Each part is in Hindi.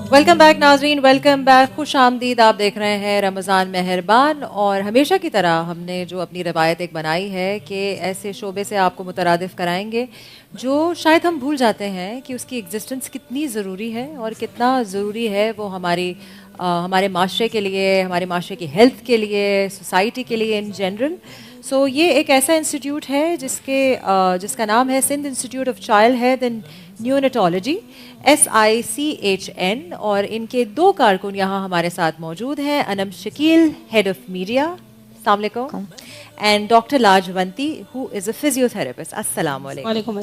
वेलकम बैक नाजरीन, वेलकम बैक, खुश आमदीद। आप देख रहे हैं रमज़ान मेहरबान। और हमेशा की तरह हमने जो अपनी रवायत एक बनाई है कि ऐसे शोबे से आपको मुतरादिफ कराएंगे जो शायद हम भूल जाते हैं कि उसकी एग्जिस्टेंस कितनी ज़रूरी है और कितना ज़रूरी है वो हमारे माशरे के लिए, हमारे माशरे की हेल्थ के लिए, सोसाइटी के लिए इन जनरल। सो ये एक ऐसा इंस्टीट्यूट है जिसका नाम है Sindh institute of child health and neonatology, SICHN। और इनके दो कारकुन यहाँ हमारे साथ मौजूद हैं, Anam Shakeel, head of media, अस्सलाम वालेकुम, and doctor Lajwanti who is a physiotherapist. अस्सलाम वालेकुम।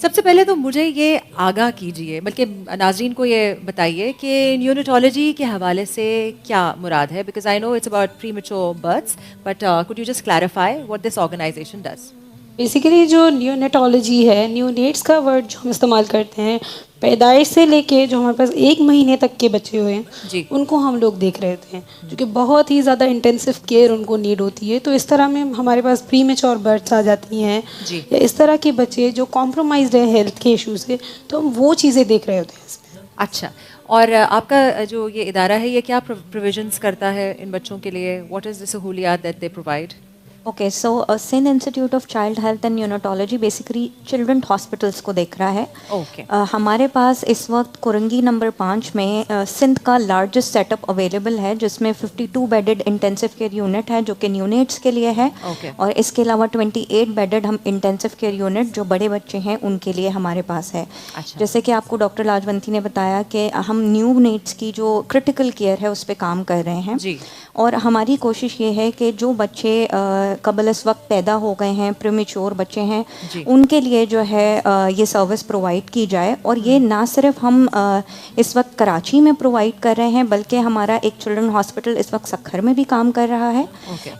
सबसे पहले तो मुझे ये आगाह कीजिए, बल्कि नाज़रीन को ये बताइए कि न्यूनेटोलॉजी के हवाले से क्या मुराद है, because I know it's about premature births, but could you just clarify what this organisation does. Basically जो न्यूनेटोलॉजी है, न्यूनेट्स का वर्ड जो हम इस्तेमाल करते हैं, पैदाइश से लेके जो हमारे पास 1 महीने तक के बच्चे हुए हैं उनको हम लोग देख रहे थे, क्योंकि बहुत ही ज़्यादा इंटेंसिव केयर उनको नीड होती है। तो इस तरह में हमारे पास प्री मेच्योर बर्थ्स आ जाती हैं या इस तरह के बच्चे जो कॉम्प्रोमाइज्ड है हेल्थ के इशू से, तो हम वो चीज़ें देख रहे होते हैं। अच्छा, और आपका जो ये इदारा है ये क्या प्रोविजंस करता है इन बच्चों के लिए? व्हाट इज़ द सहूलियात that they provide? Okay, so Sindh institute of child health and neonatology basically children hospitals को देख रहा है। हमारे पास इस वक्त कुरंगी नंबर 5 में सिंध का लार्जेस्ट सेटअप अवेलेबल है, जिसमें 52 बेडेड इंटेंसिव केयर यूनिट है जो कि न्यूनेट्स के लिए है, और इसके अलावा 28 बेडेड हम इंटेंसिव केयर यूनिट जो बड़े बच्चे हैं उनके लिए हमारे पास है। जैसे कि आपको डॉक्टर लाजवंती ने बताया कि हम न्यूनेट्स की जो क्रिटिकल केयर है उस पर काम कर रहे हैं जी। और हमारी कोशिश ये है कि जो बच्चे कबल इस वक्त पैदा हो गए हैं, प्रीमेच्योर बच्चे हैं, उनके लिए जो है ये सर्विस प्रोवाइड की जाए। और ये ना सिर्फ हम इस वक्त कराची में प्रोवाइड कर रहे हैं, बल्कि हमारा एक चिल्ड्रन हॉस्पिटल इस वक्त सखर में भी काम कर रहा है।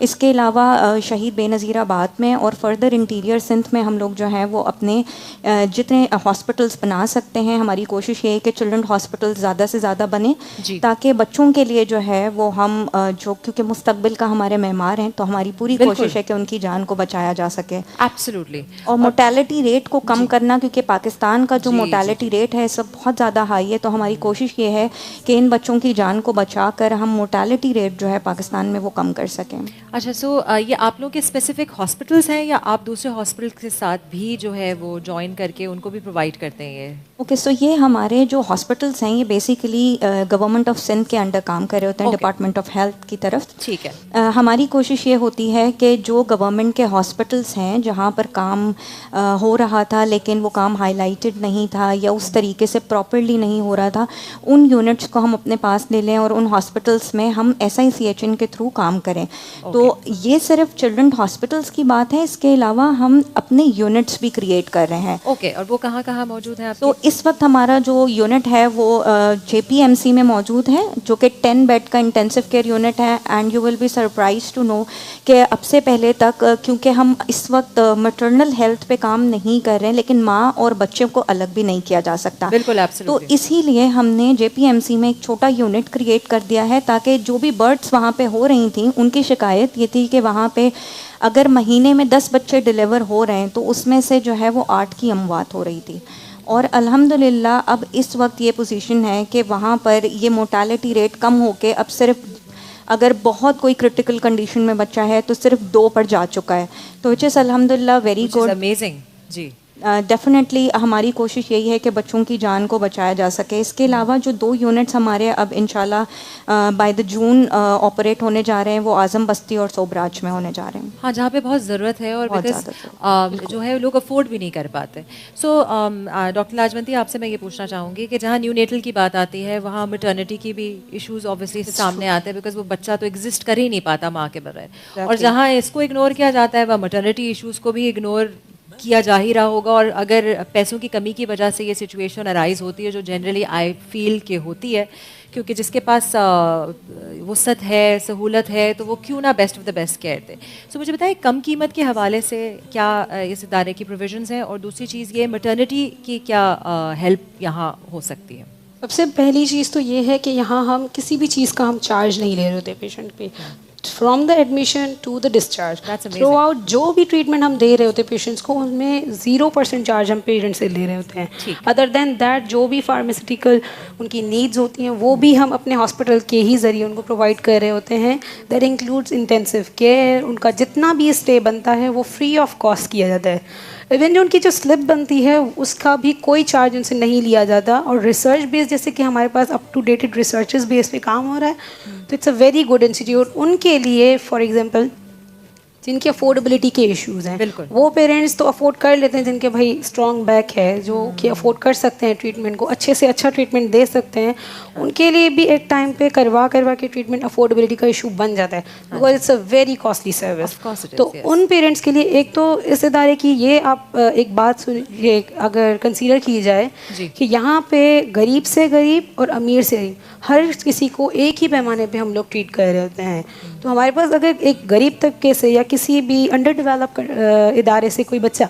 इसके अलावा शहीद बेनज़ीराबाद में और फर्दर इंटीरियर सिंध में हम लोग जो है वो अपने जितने हॉस्पिटल्स बना सकते हैं, हमारी कोशिश ये है कि चिल्ड्रन हॉस्पिटल ज़्यादा से ज़्यादा बने, ताकि बच्चों के लिए जो है वो हम क्योंकि मुस्तकबिल का हमारे मेहमान हैं, तो हमारी पूरी कोशिश है कि उनकी जान को बचाया जा सके। एब्सोल्युटली। और मोर्टेलिटी रेट को कम करना, क्योंकि पाकिस्तान का जो मोर्टेलिटी रेट है सब बहुत ज़्यादा हाई है, तो हमारी कोशिश ये है कि इन बच्चों की जान को बचाकर हम मोर्टेलिटी रेट जो है पाकिस्तान में वो कम कर सकें। अच्छा, सो ये आप लोग के स्पेसिफिक हॉस्पिटल्स हैं या आप दूसरे हॉस्पिटल के साथ भी जो है वो ज्वाइन करके उनको भी प्रोवाइड करते हैं? ओके, सो ये हमारे जो हॉस्पिटल्स हैं ये बेसिकली गवर्नमेंट ऑफ सिंध के अंडर काम कर रहे होते हैं, डिपार्टमेंट ऑफ हेल्थ की तरफ। ठीक है। हमारी कोशिश ये होती है कि जो गवर्नमेंट के हॉस्पिटल्स हैं जहाँ पर काम हो रहा था लेकिन वो काम हाईलाइटेड नहीं था या उस तरीके से प्रॉपरली नहीं हो रहा था, उन यूनिट्स को हम अपने पास ले लें और उन हॉस्पिटल्स में हम SICHN के थ्रू काम करें। तो ये सिर्फ चिल्ड्रन हॉस्पिटल्स की बात है, इसके अलावा हम अपने यूनिट्स भी क्रिएट कर रहे हैं। ओके, और वो कहाँ कहाँ मौजूद हैं? तो इस वक्त हमारा जो यूनिट है वो JPMC में मौजूद है, जो कि 10 बेड का इंटेंसिव केयर यूनिट है। And you will be surprise to know कि अब से पहले तक, क्योंकि हम इस वक्त मैटरनल हेल्थ पे काम नहीं कर रहे हैं, लेकिन माँ और बच्चे को अलग भी नहीं किया जा सकता। बिल्कुल, तो इसीलिए हमने JPMC में एक छोटा यूनिट क्रिएट कर दिया है, ताकि जो भी बर्ड्स वहाँ पे हो रही थी उनकी शिकायत ये थी कि वहाँ पे अगर महीने में 10 बच्चे डिलीवर हो रहे हैं तो उसमें से जो है वो 8 की अमवात हो रही थी। और अल्हम्दुलिल्लाह अब इस वक्त ये पोजीशन है कि वहाँ पर ये मोर्टेलिटी रेट कम होके अब सिर्फ अगर बहुत कोई क्रिटिकल कंडीशन में बच्चा है तो सिर्फ 2 पर जा चुका है, तो विच इज़ अल्हम्दुलिल्लाह वेरी गुड, अमेजिंग जी। डेफिनेटली हमारी कोशिश यही है कि बच्चों की जान को बचाया जा सके। इसके अलावा जो 2 यूनिट्स हमारे अब इंशाल्लाह बाय द जून ऑपरेट होने जा रहे हैं, वो आज़म बस्ती और सोबराज में होने जा रहे हैं। हाँ, जहाँ पे बहुत ज़रूरत है और बिकॉज जो है लोग अफोर्ड भी नहीं कर पाते। सो डॉक्टर लाजवंती, आपसे मैं ये पूछना चाहूँगी कि जहाँ न्यूनेटल की बात आती है वहाँ मैटर्निटी की भी इशूज़ ऑब्वियसली सामने आते हैं, बिकॉज वो बच्चा तो एग्जिस्ट कर ही नहीं पाता माँ के बगैर। और जहाँ इसको इग्नोर किया जाता है वह मैटर्निटी इशूज़ को भी इग्नोर किया जा ही रहा होगा। और अगर पैसों की कमी की वजह से ये सिचुएशन अराइज होती है, जो जनरली आई फील के होती है, क्योंकि जिसके पास वसअत है, सहूलत है, तो वो क्यों ना best of the best care दे। सो मुझे बताइए, कम कीमत के हवाले से क्या इस इदारे की प्रोविजंस हैं, और दूसरी चीज़ ये मैटर्निटी की क्या हेल्प यहाँ हो सकती है? सबसे पहली चीज़ तो ये है कि यहाँ हम किसी भी चीज़ का हम चार्ज नहीं ले रहे होते पेशेंट पे। From the admission to the discharge, That's amazing. Throughout जो भी ट्रीटमेंट हम दे रहे होते हैं पेशेंट्स को, उनमें 0% चार्ज हम पेरेंट्स से ले रहे होते हैं। अदर देन दैट जो भी फार्मास्यूटिकल उनकी नीड्स होती हैं वो भी हम अपने हॉस्पिटल के ही ज़रिए उनको प्रोवाइड कर रहे होते हैं। दैट इंक्लूड्स इंटेंसिव केयर, उनका जितना भी स्टे बनता है वो फ्री ऑफ कॉस्ट किया जाता है। इवन जो उनकी जो स्लिप बनती है उसका भी कोई चार्ज उनसे नहीं लिया जाता। और रिसर्च बेस, जैसे कि हमारे पास up to dated researches base पे काम हो रहा है, तो it's a very good institute. उनके लिए फॉर एग्जांपल जिनके अफोर्डेबिलिटी के इश्यूज़ हैं, वो पेरेंट्स तो अफोर्ड कर लेते हैं, जिनके भाई स्ट्रॉन्ग बैक है, जो कि अफोर्ड कर सकते हैं ट्रीटमेंट को, अच्छे से अच्छा ट्रीटमेंट दे सकते हैं, उनके लिए भी एक टाइम पे करवा के ट्रीटमेंट अफोर्डेबिलिटी का इशू बन जाता है, because it's a very costly service. तो उन पेरेंट्स के लिए एक तो इस इदारे की ये आप एक बात सुनिए, अगर कंसीडर की जाए कि यहाँ पे गरीब से गरीब और अमीर से गरीब हर किसी को एक ही पैमाने पे हम लोग ट्रीट कर रहे होते हैं। तो हमारे पास अगर एक गरीब तबके से या किसी भी अंडर डेवलप इदारे से कोई बच्चा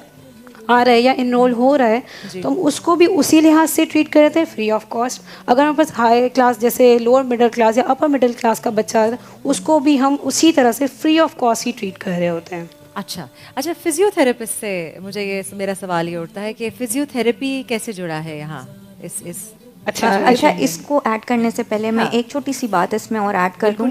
आ रहा है या इनरोल हो रहा है, तो हम उसको भी उसी लिहाज से ट्रीट कर रहे थे, फ्री ऑफ कॉस्ट। अगर हमारे पास हाई क्लास जैसे लोअर मिडिल क्लास या अपर मिडिल क्लास का बच्चा है, उसको भी हम उसी तरह से free of cost he treat कर रहे होते हैं। अच्छा, फिजियोथेरेपिस्ट से मुझे ये मेरा सवाल ये उठता है कि फिजियोथेरेपी कैसे जुड़ा है यहाँ इस अच्छा, इसको ऐड करने से पहले मैं एक छोटी सी बात इसमें और ऐड कर दूं,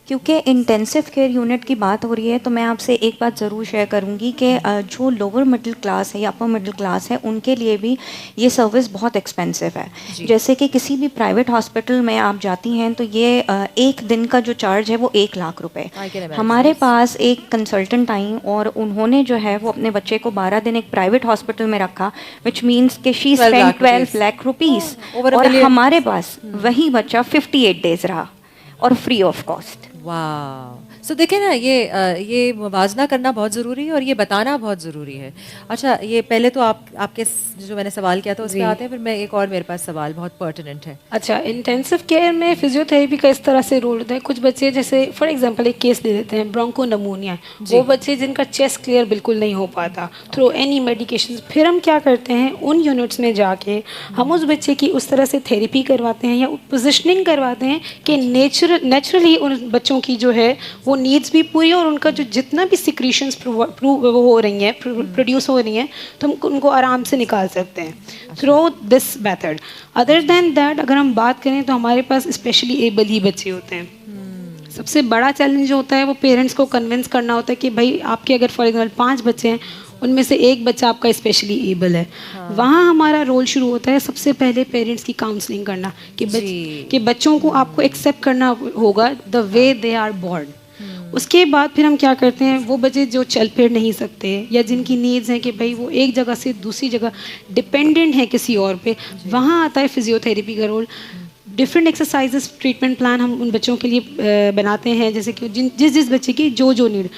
क्योंकि इंटेंसिव केयर यूनिट की बात हो रही है, तो मैं आपसे एक बात ज़रूर शेयर करूंगी कि जो लोअर मिडिल क्लास है या अपर मिडिल क्लास है, उनके लिए भी ये सर्विस बहुत एक्सपेंसिव है। जैसे कि किसी भी प्राइवेट हॉस्पिटल में आप जाती हैं तो ये एक दिन का जो चार्ज है वो 1 लाख रुपए। हमारे पास एक कंसल्टेंट आई और उन्होंने जो है वो अपने बच्चे को 12 दिन एक प्राइवेट हॉस्पिटल में रखा, विच मीन्स कि शी स्पेंड 12 लाख रुपीज़, और हमारे पास वही बच्चा 58 डेज रहा और फ्री ऑफ कॉस्ट। वाह, सो देखें ना, ये मुवाजना करना बहुत ज़रूरी है और ये बताना बहुत ज़रूरी है। अच्छा, ये पहले तो आपके जो मैंने सवाल किया था उस पर आते हैं, फिर मैं एक और मेरे पास सवाल बहुत पर्टिनेंट है। अच्छा, इंटेंसिव केयर में फिजियोथेरेपी का इस तरह से रोल होता है। कुछ बच्चे, जैसे फॉर एग्जांपल एक केस ले लेते हैं, ब्रोंको नमोनिया, वो बच्चे जिनका चेस्ट क्लियर बिल्कुल नहीं हो पाता थ्रू एनी मेडिकेशन, फिर हम क्या करते हैं, उन यूनिट्स में जाके हम उस बच्चे की उस तरह से थेरेपी करवाते हैं या पोजिशनिंग करवाते हैं कि नेचुरली उन बच्चों की जो है वो नीड्स भी पूरी, और उनका जो जितना भी सिक्रीशंस हो रही हैं, प्रोड्यूस हो रही हैं, तो हम उनको आराम से निकाल सकते हैं through this method. Other than that अगर हम बात करें तो हमारे पास स्पेशली एबल ही बच्चे होते हैं। सबसे बड़ा चैलेंज जो होता है वो पेरेंट्स को कन्विंस करना होता है कि भाई आपके अगर फॉर एग्जाम्पल 5 बच्चे हैं, उनमें से एक बच्चा आपका स्पेशली एबल है। वहाँ हमारा रोल शुरू होता है सबसे पहले पेरेंट्स की काउंसलिंग करना कि बच्चों को आपको एक्सेप्ट करना होगा the way they are born. उसके बाद फिर हम क्या करते हैं, वो बच्चे जो चल फिर नहीं सकते या जिनकी नीड्स हैं कि भाई वो एक जगह से दूसरी जगह डिपेंडेंट है किसी और पे, वहाँ आता है फिजियोथेरेपी का role. Different exercises treatment plan हम उन बच्चों के लिए बनाते हैं, जैसे कि जिस बच्चे की जो नीड,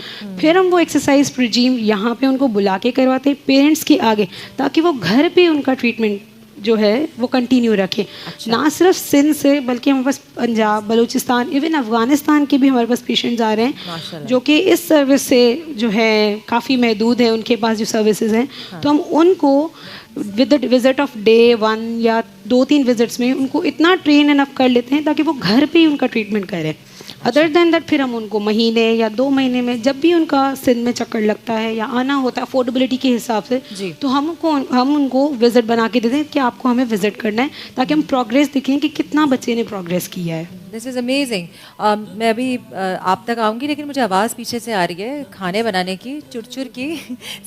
फिर हम वो एक्सरसाइज रिजीम यहाँ पे उनको बुला के करवाते हैं पेरेंट्स के आगे, ताकि वो घर पे उनका ट्रीटमेंट जो है वो कंटिन्यू रखें। ना सिर्फ सिंध से बल्कि हमारे पास पंजाब, बलूचिस्तान, इवन अफ़गानिस्तान के भी हमारे पास पेशेंट्स आ रहे हैं जो कि इस सर्विस से जो है काफ़ी महदूद है उनके पास जो सर्विसेज हैं। तो हम उनको with the visit of day 1 या 2-3 विजिट्स में उनको इतना ट्रेन एंड अप कर लेते हैं ताकि वो घर पे ही उनका ट्रीटमेंट करें। अदर देन दैट फिर हम उनको महीने या 2 महीने में जब भी उनका सिंध में चक्कर लगता है या आना होता है अफोर्डेबिलिटी के हिसाब से, तो हम उनको विजिट बना के देते हैं कि आपको हमें विजिट करना है, ताकि हम प्रोग्रेस दिखें कि कितना बच्चे ने प्रोग्रेस किया है। This is amazing. मैं अभी आप तक आऊँगी, लेकिन मुझे आवाज़ पीछे से आ रही है खाने बनाने की, चुरचुर की।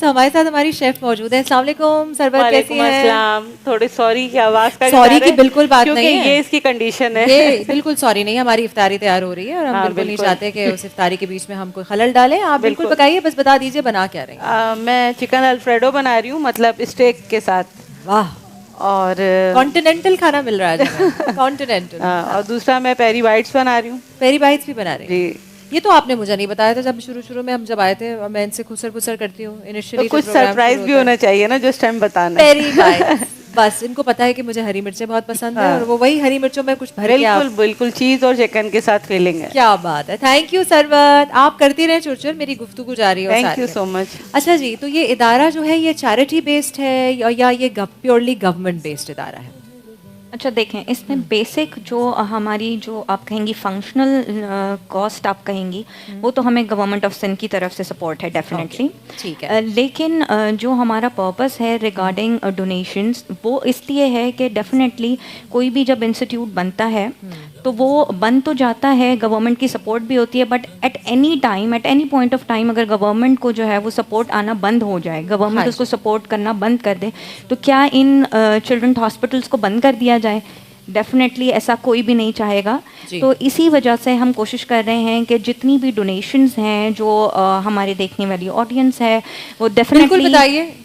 तो हमारे साथ हमारी शेफ़ मौजूद है। अस्सलाम वालेकुम सरबत, कैसी हैं? थोड़ी सॉरी की आवाज़ का, सॉरी की बिल्कुल बात नहीं है, ये इसकी कंडीशन है। ये बिल्कुल सॉरी नहीं है, हमारी इफ्तारी तैयार हो रही है और हम बिल्कुल नहीं चाहते कि उस इफ्तारी के बीच में हम कोई खलल डालें। आप बिल्कुल पकाइए, बस बता दीजिए बना क्या रही हैं। मैं चिकन अल्फ्रेडो बना रही हूँ, मतलब स्टेक के साथ। वाह, और कॉन्टिनेंटल खाना मिल रहा है कॉन्टिनेंटल। और दूसरा मैं पेरी बाइट्स बना रही हूँ। पेरी बाइट्स भी बना रही जी। ये तो आपने मुझे नहीं बताया था जब शुरू में हम जब आए थे, और मैं इनसे खुसर करती हूँ इनिशियली। तो कुछ सरप्राइज भी होना चाहिए ना जिस टाइम बताना। पेरी बाइट्स, बस इनको पता है कि मुझे हरी मिर्चें बहुत पसंद है, और वो वही हरी मिर्चों में कुछ भर के बिल्कुल चीज और चिकन के साथ फीलिंग है। क्या बात है, थैंक यू सरबत। आप करती रहे चुरचुर, मेरी गुफ्तगू जारी है। Thank you so much. अच्छा जी, तो ये इदारा जो है ये चैरिटी बेस्ड है या ये प्योरली गवर्नमेंट बेस्ड इदारा है? अच्छा देखें, इसमें बेसिक जो हमारी जो आप कहेंगी फंक्शनल कॉस्ट आप कहेंगी, वो तो हमें गवर्नमेंट ऑफ सिंध की तरफ से सपोर्ट है डेफिनेटली, ठीक है। लेकिन जो हमारा पर्पस है रिगार्डिंग डोनेशंस, वो इसलिए है कि डेफिनेटली कोई भी जब इंस्टीट्यूट बनता है तो वो बन तो जाता है, गवर्नमेंट की सपोर्ट भी होती है, but at any time, at any point of time अगर गवर्नमेंट को जो है वो सपोर्ट आना बंद हो जाए, गवर्नमेंट उसको सपोर्ट करना बंद कर दे, तो क्या इन चिल्ड्रन हॉस्पिटल्स को बंद कर दिया जाए? डेफिनेटली ऐसा कोई भी नहीं चाहेगा। तो इसी वजह से हम कोशिश कर रहे हैं कि जितनी भी डोनेशंस हैं जो हमारे देखने वाली ऑडियंस है वो डेफिनेटली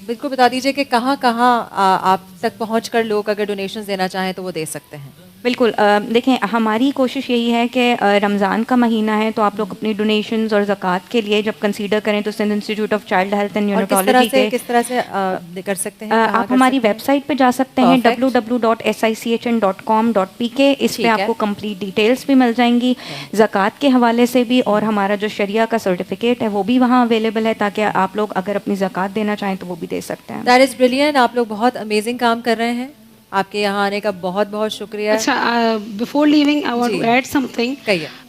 बिल्कुल बता दीजिए कि कहाँ आप तक पहुँच कर लोग अगर डोनेशंस देना चाहें तो वो दे सकते हैं। बिल्कुल, देखें हमारी कोशिश यही है कि रमज़ान का महीना है तो आप लोग अपनी डोनेशंस और ज़कात के लिए जब कंसीडर करें तो Sindh institute of child health and neurology के किस तरह से कर सकते हैं? आप हमारी वेबसाइट पे जा सकते हैं www.sichn.com.pk। इस पे आपको कंप्लीट डिटेल्स भी मिल जाएंगी ज़कात के हवाले से भी, और हमारा जो शरिया का सर्टिफिकेट है वो भी वहाँ अवेलेबल है, ताकि आप लोग अगर अपनी ज़कात देना चाहें तो वो भी दे सकते हैं। That is brilliant. आप लोग बहुत अमेजिंग काम कर रहे हैं, आपके यहाँ आने का बहुत बहुत शुक्रिया। अच्छा, before living I want to add something.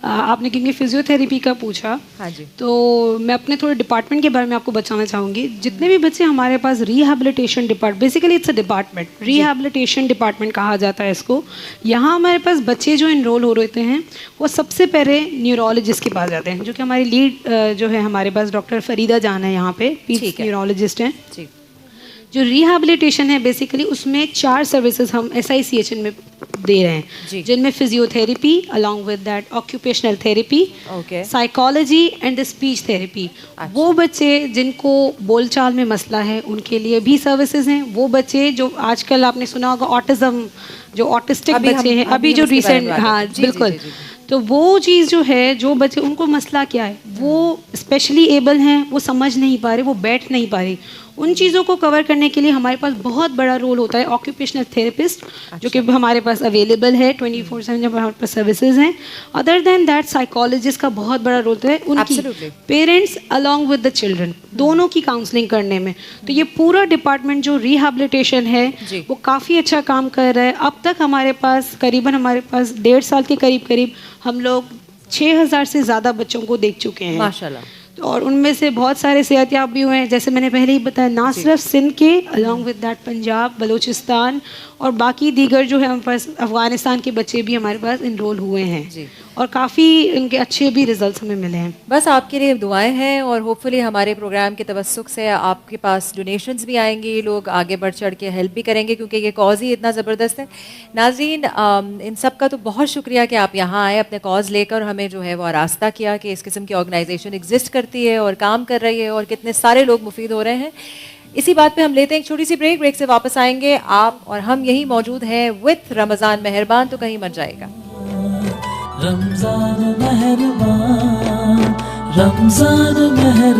आपने क्योंकि फिजियोथेरेपी का पूछा, हाँ जी, तो मैं अपने थोड़े डिपार्टमेंट के बारे में आपको बताना चाहूँगी। जितने भी बच्चे हमारे पास rehabilitation department, basically it's a department, rehabilitation department कहा जाता है इसको। यहाँ हमारे पास बच्चे जो इनरोल हो रहे हैं वो सबसे पहले न्यूरोलॉजिस्ट के पास जाते हैं, जो कि हमारी लीड जो है हमारे पास डॉक्टर फरीदा जान है, यहाँ पे पीड्स न्यूरोलॉजिस्ट हैं। जो रिहैबिलिटेशन है बेसिकली उसमें 4 सर्विसेज हम SICHN में दे रहे हैं, जिनमें physiotherapy along with that occupational therapy, psychology and speech therapy. वो बच्चे जिनको बोलचाल में मसला है उनके लिए भी सर्विसेज हैं। वो बच्चे जो आजकल आपने सुना होगा ऑटिज्म, जो ऑटिस्टिक बच्चे हैं, अभी जो रिसेंट, हाँ बिल्कुल, तो वो चीज़ जो है, जो बच्चे उनको मसला क्या है, वो स्पेशली एबल हैं, वो समझ नहीं पा रहे, वो बैठ नहीं पा रहे, उन चीज़ों को कवर करने के लिए हमारे पास बहुत बड़ा रोल होता है ऑक्यूपेशनल थेरेपिस्ट, जो कि हमारे पास अवेलेबल है 24/7 जब हमारे पास सर्विसेज हैं। अदर देन दैट साइकोलॉजिस्ट का बहुत बड़ा रोल होता है, उनकी parents along with the children दोनों की काउंसलिंग करने में। तो ये पूरा डिपार्टमेंट जो रिहैबिलिटेशन है वो काफ़ी अच्छा काम कर रहा है। अब तक हमारे पास करीबन 1.5 साल के करीब हम लोग 6000 से ज़्यादा बच्चों को देख चुके हैं माशाल्लाह, और उनमें से बहुत सारे सेहतयाब भी हुए हैं, जैसे मैंने पहले ही बताया, ना सिर्फ सिंध के, along with that Punjab, Balochistan और बाकी दीगर जो है हमारे पास अफ़गानिस्तान के बच्चे भी हमारे पास इनरोल हुए हैं और काफ़ी उनके अच्छे भी रिजल्ट्स हमें मिले हैं। बस आपके लिए दुआएं हैं और होपफुली हमारे प्रोग्राम के तवस्सुक से आपके पास डोनेशंस भी आएंगी, लोग आगे बढ़ चढ़ के हेल्प भी करेंगे, क्योंकि ये कॉज ही इतना ज़बरदस्त है। नाज़रीन, इन सब का तो बहुत शुक्रिया कि आप यहाँ आए, अपने कॉज लेकर हमें जो है वो आरास्ता किया कि इस किस्म की ऑर्गेनाइजेशन एग्जिस्ट करती है और काम कर रही है और कितने सारे लोग मुफीद हो रहे हैं। इसी बात पे हम लेते हैं एक छोटी सी ब्रेक से वापस आएंगे। आप और हम यही मौजूद हैं विद रमज़ान मेहरबान, तो कहीं मत जाएगा। रमज़ान मेहरबान, रमज़ान मेहरबान।